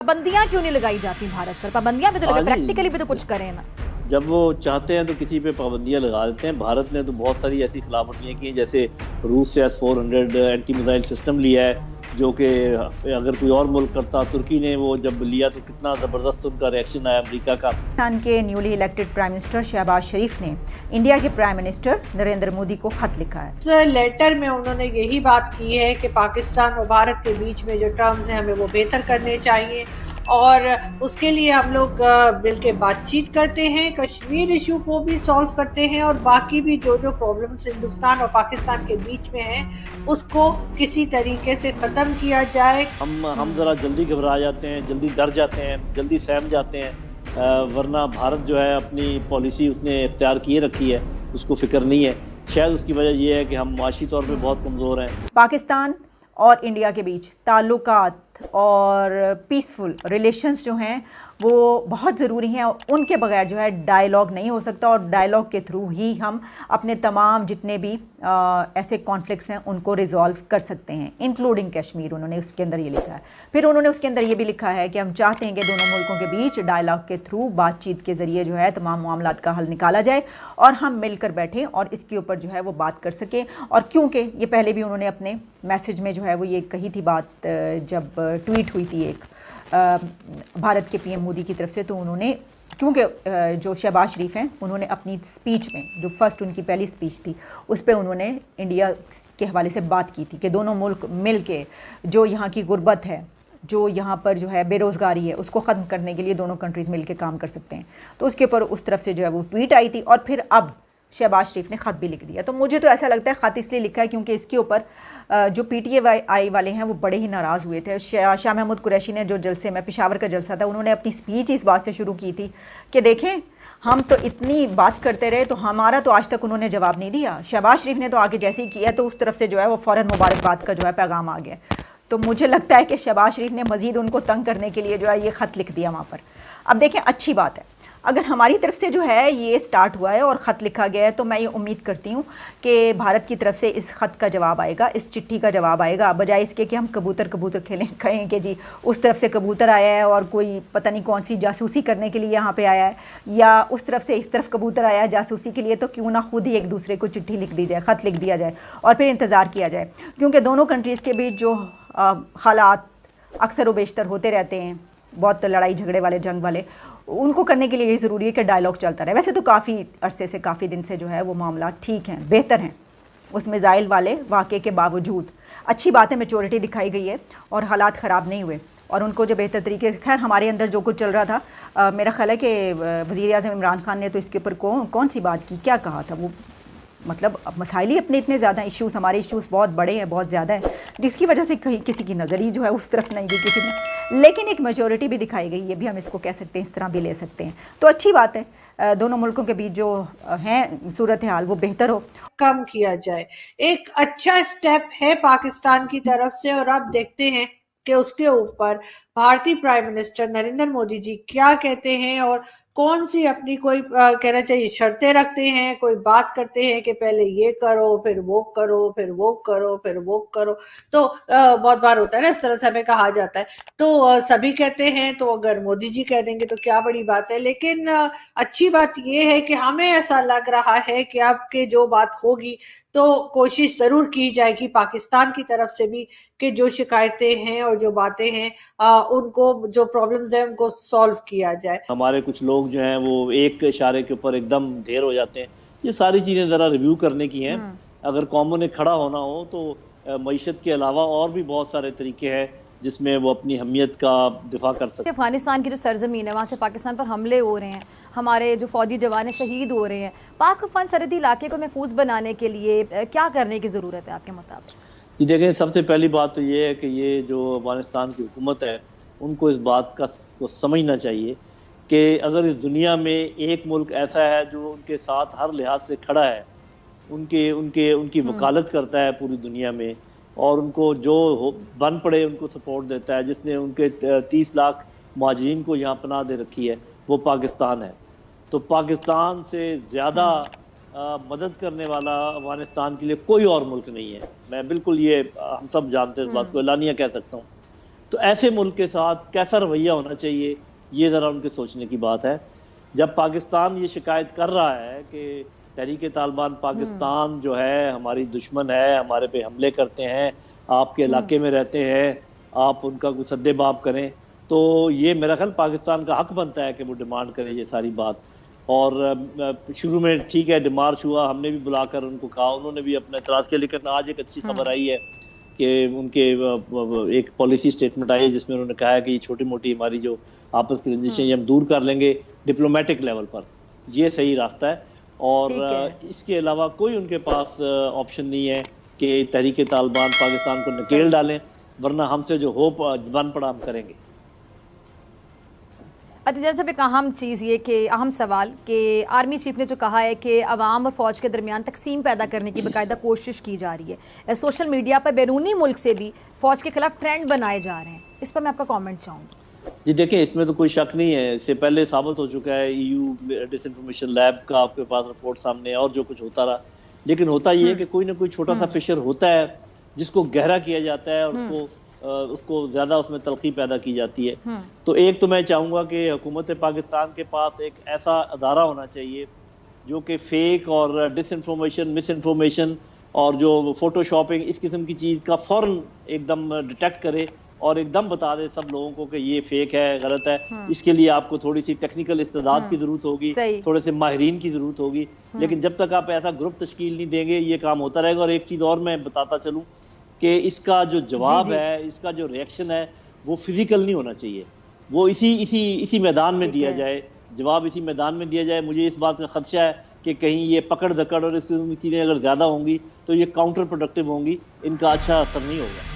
पाबंदियां क्यों नहीं लगाई जाती भारत पर? पाबंदियां भी तो हाँ लगे, जी। प्रैक्टिकली भी तो कुछ करें ना। जब वो चाहते हैं तो किसी पे पाबंदियां लगा देते हैं। भारत ने तो बहुत सारी ऐसी खिलाफवर्जियां की हैं, जैसे रूस से S-400 एंटी मिसाइल सिस्टम लिया है, जो कि अगर कोई और मुल्क करता। तुर्की ने वो जब लिया तो कितना जबरदस्त उनका रिएक्शन आया अमेरिका का। पाकिस्तान के newly elected prime minister Shehbaz Sharif ने इंडिया के प्राइम मिनिस्टर नरेंद्र मोदी को खत लिखा है। इस लेटर में उन्होंने यही बात की है कि पाकिस्तान और भारत के बीच में जो टर्म्स हैं हमें वो बेहतर करने चाहिए और उसके लिए हम लोग मिलकर बातचीत करते हैं, कश्मीर इशू को भी सॉल्व करते हैं और बाकी भी जो जो प्रॉब्लम्स हिंदुस्तान और पाकिस्तान के बीच में हैं उसको किसी तरीके से ख़त्म किया जाए। हम ज़रा जल्दी घबरा जाते हैं, जल्दी डर जाते हैं, जल्दी सहम जाते हैं। वरना भारत जो है अपनी पॉलिसी उसने इख्तियार किए रखी है, उसको फिक्र नहीं है। शायद उसकी वजह यह है कि हम माशी तौर पे बहुत कमज़ोर हैं। पाकिस्तान और इंडिया के बीच ताल्लुकात और पीसफुल रिलेशंस जो हैं वो बहुत ज़रूरी हैं। उनके बगैर जो है डायलॉग नहीं हो सकता और डायलॉग के थ्रू ही हम अपने तमाम जितने भी ऐसे कॉन्फ्लिक्ट्स हैं उनको रिजॉल्व कर सकते हैं, इंक्लूडिंग कश्मीर। उन्होंने उसके अंदर ये लिखा है। फिर उन्होंने उसके अंदर ये भी लिखा है कि हम चाहते हैं कि दोनों मुल्कों के बीच डायलॉग के थ्रू, बातचीत के ज़रिए जो है तमाम मामलात का हल निकाला जाए और हम मिलकर बैठें और इसके ऊपर जो है वो बात कर सकें। और क्योंकि ये पहले भी उन्होंने अपने मैसेज में जो है वो ये कही थी बात, जब ट्वीट हुई थी एक भारत के पीएम मोदी की तरफ से, तो उन्होंने क्योंकि जो शहबाज शरीफ हैं उन्होंने अपनी स्पीच में, जो फर्स्ट उनकी पहली स्पीच थी, उस पर उन्होंने इंडिया के हवाले से बात की थी कि दोनों मुल्क मिल के जो यहाँ की गुर्बत है, जो यहाँ पर जो है बेरोज़गारी है, उसको ख़त्म करने के लिए दोनों कंट्रीज़ मिल के काम कर सकते हैं। तो उसके ऊपर उस तरफ से जो है वो ट्वीट आई थी और फिर अब शहबाज शरीफ ने ख़त भी लिख दिया। तो मुझे तो ऐसा लगता है ख़त इसलिए लिखा है क्योंकि इसके ऊपर जो PTI वाले हैं वो बड़े ही नाराज़ हुए थे। शाह महमूद कुरैशी ने जो जलसे में, पेशावर का जलसा था, उन्होंने अपनी स्पीच इस बात से शुरू की थी कि देखें हम तो इतनी बात करते रहे तो हमारा तो आज तक उन्होंने जवाब नहीं दिया। शहबाज शरीफ ने तो आगे जैसे ही किया तो उस तरफ से जो है वो फ़ौरन मुबारकबाद का जो है पैगाम आ गया। तो मुझे लगता है कि शहबाज शरीफ ने मज़ीद उनको तंग करने के लिए जो है ये ख़त लिख दिया वहाँ पर। अब देखें, अच्छी बात है अगर हमारी तरफ से जो है ये स्टार्ट हुआ है और ख़त लिखा गया है, तो मैं ये उम्मीद करती हूँ कि भारत की तरफ से इस ख़त का जवाब आएगा, इस चिट्ठी का जवाब आएगा, बजाय इसके कि हम कबूतर कबूतर खेलें, कहें कि जी उस तरफ से कबूतर आया है और कोई पता नहीं कौन सी जासूसी करने के लिए यहाँ पे आया है, या उस तरफ से इस तरफ कबूतर आया है जासूसी के लिए। तो क्यों ना खुद ही एक दूसरे को चिट्ठी लिख दी जाए, ख़त लिख दिया जाए और फिर इंतज़ार किया जाए, क्योंकि दोनों कंट्रीज़ के बीच जो हालात अक्सर व बेशतर होते रहते हैं, बहुत लड़ाई झगड़े वाले, जंग वाले, उनको करने के लिए ये ज़रूरी है कि डायलॉग चलता रहे। वैसे तो काफ़ी अरसे से, काफ़ी दिन से जो है वो मामला ठीक हैं, बेहतर हैं उस मिज़ाइल वाले वाक़े के बावजूद। अच्छी बात है, मैच्योरिटी दिखाई गई है और हालात ख़राब नहीं हुए और उनको जो बेहतर तरीके से, खैर हमारे अंदर जो कुछ चल रहा था, मेरा ख्याल है कि वज़ीर-ए-आज़म इमरान खान ने तो इसके ऊपर कौन सी बात की, क्या कहा था वो, मतलब मसाइल ही अपने इतने ज़्यादा, इश्यूज़, हमारे इश्यूज़ बहुत बड़े हैं, बहुत ज़्यादा है, जिसकी वजह से कहीं किसी की नज़र ही जो है उस तरफ नहीं गई किसी ने, लेकिन एक मेजॉरिटी भी दिखाई गई, ये भी हम इसको कह सकते हैं, इस तरह भी ले सकते हैं। तो अच्छी बात है, दोनों मुल्कों के बीच जो हैं सूरत हाल वो बेहतर हो, कम किया जाए। एक अच्छा स्टेप है पाकिस्तान की तरफ से और अब देखते हैं कि उसके ऊपर भारतीय प्राइम मिनिस्टर नरेंद्र मोदी जी क्या कहते हैं और कौन सी अपनी कोई कहना चाहिए शर्तें रखते हैं, कोई बात करते हैं कि पहले ये करो फिर वो करो फिर वो करो फिर वो करो। तो बहुत बार होता है ना, इस तरह से हमें कहा जाता है, तो सभी कहते हैं, तो अगर मोदी जी कह देंगे तो क्या बड़ी बात है। लेकिन अच्छी बात ये है कि हमें ऐसा लग रहा है कि अब के जो बात होगी तो कोशिश जरूर की जाएगी पाकिस्तान की तरफ से भी कि जो शिकायतें हैं और जो बातें हैं उनको, जो प्रॉब्लम्स हैं उनको सॉल्व किया जाए। हमारे कुछ लोग जो हैं वो एक इशारे के ऊपर एकदम ढेर हो जाते हैं। ये सारी चीज़ें ज़रा रिव्यू करने की हैं। अगर कौमों ने खड़ा होना हो तो मईशत के अलावा और भी बहुत सारे तरीके हैं जिसमें वो अपनी अहमियत का दिफा कर सकते हैं। अफगानिस्तान की जो सरजमीन है वहाँ से पाकिस्तान पर हमले हो रहे हैं, हमारे जो फौजी जवान शहीद हो रहे हैं, पाक अफगान सरहदी इलाके को महफूज बनाने के लिए क्या करने की ज़रूरत है आपके मुताबिक? जी देखें, सबसे पहली बात तो ये है कि ये जो अफगानिस्तान की हुकूमत है उनको इस बात को समझना चाहिए कि अगर इस दुनिया में एक मुल्क ऐसा है जो उनके साथ हर लिहाज से खड़ा है, उनके उनके उनकी वकालत करता है पूरी दुनिया में, और उनको जो बन पड़े उनको सपोर्ट देता है, जिसने उनके 30 लाख महाजिरीन को यहाँ पनाह दे रखी है, वो पाकिस्तान है। तो पाकिस्तान से ज़्यादा मदद करने वाला अफगानिस्तान के लिए कोई और मुल्क नहीं है। मैं बिल्कुल ये हम सब जानते हैं, इस बात को एलानिया कह सकता हूँ। तो ऐसे मुल्क के साथ कैसा रवैया होना चाहिए, ये ज़रा उनके सोचने की बात है। जब पाकिस्तान ये शिकायत कर रहा है कि तहरीक तालिबान पाकिस्तान जो है हमारी दुश्मन है, हमारे पे हमले करते हैं, आपके इलाके में रहते हैं, आप उनका कुछ सद्देबाब करें, तो ये मेरा ख्याल पाकिस्तान का हक बनता है कि वो डिमांड करे ये सारी बात। और शुरू में ठीक है डिमार्च हुआ, हमने भी बुलाकर उनको कहा, उन्होंने भी अपना एतराज़ किया, लेकिन आज एक अच्छी खबर आई है कि उनके एक पॉलिसी स्टेटमेंट आई है जिसमें उन्होंने कहा है कि ये छोटी मोटी हमारी जो आपस की रंजिशें ये हम दूर कर लेंगे डिप्लोमेटिक लेवल पर। ये सही रास्ता है और इसके अलावा कोई उनके पास ऑप्शन नहीं है कि तहरीक तालिबान पाकिस्तान को नकेल डालें, वरना हमसे जो होप बन पड़ा हम करेंगे। अच्छा, जैसे एक अहम चीज़ ये कि अहम सवाल कि आर्मी चीफ ने जो कहा है कि अवाम और फ़ौज के दरमियान तकसीम पैदा करने की बाकायदा कोशिश की जा रही है, सोशल मीडिया पर बैरूनी मुल्क से भी फ़ौज के खिलाफ ट्रेंड बनाए जा रहे हैं, इस पर मैं आपका कमेंट चाहूँगी। जी देखिए, इसमें तो कोई शक नहीं है, इससे पहले साबित हो चुका है, EU डिसइंफॉर्मेशन लैब का आपके पास रिपोर्ट सामने है और जो कुछ होता रहा। लेकिन होता ये है कि कोई ना कोई छोटा सा फिशर होता है जिसको गहरा किया जाता है और उसको ज़्यादा उसमें तलखी पैदा की जाती है। तो एक तो मैं चाहूँगा कि हुकूमत पाकिस्तान के पास एक ऐसा अदारा होना चाहिए जो कि फेक और डिसइंफॉर्मेशन, मिसइंफॉर्मेशन और जो फोटोशॉपिंग इस किस्म की चीज़ का फ़ौरन एकदम डिटेक्ट करे और एकदम बता दे सब लोगों को कि ये फेक है, गलत है। इसके लिए आपको थोड़ी सी टेक्निकल इस्तेदाद की ज़रूरत होगी, थोड़े से माहिरीन की ज़रूरत होगी। लेकिन जब तक आप ऐसा ग्रुप तश्कील नहीं देंगे ये काम होता रहेगा। और एक चीज़ और मैं बताता चलूँ कि इसका जो जवाब है, इसका जो रिएक्शन है, वो फिजिकल नहीं होना चाहिए, वो इसी मैदान में दिया जाए, जवाब इसी मैदान में दिया जाए। मुझे इस बात का खदशा है कि कहीं ये पकड़ दकड़ और इस चीज़ें अगर ज़्यादा होंगी तो ये काउंटर प्रोडक्टिव होंगी, इनका अच्छा असर नहीं होगा।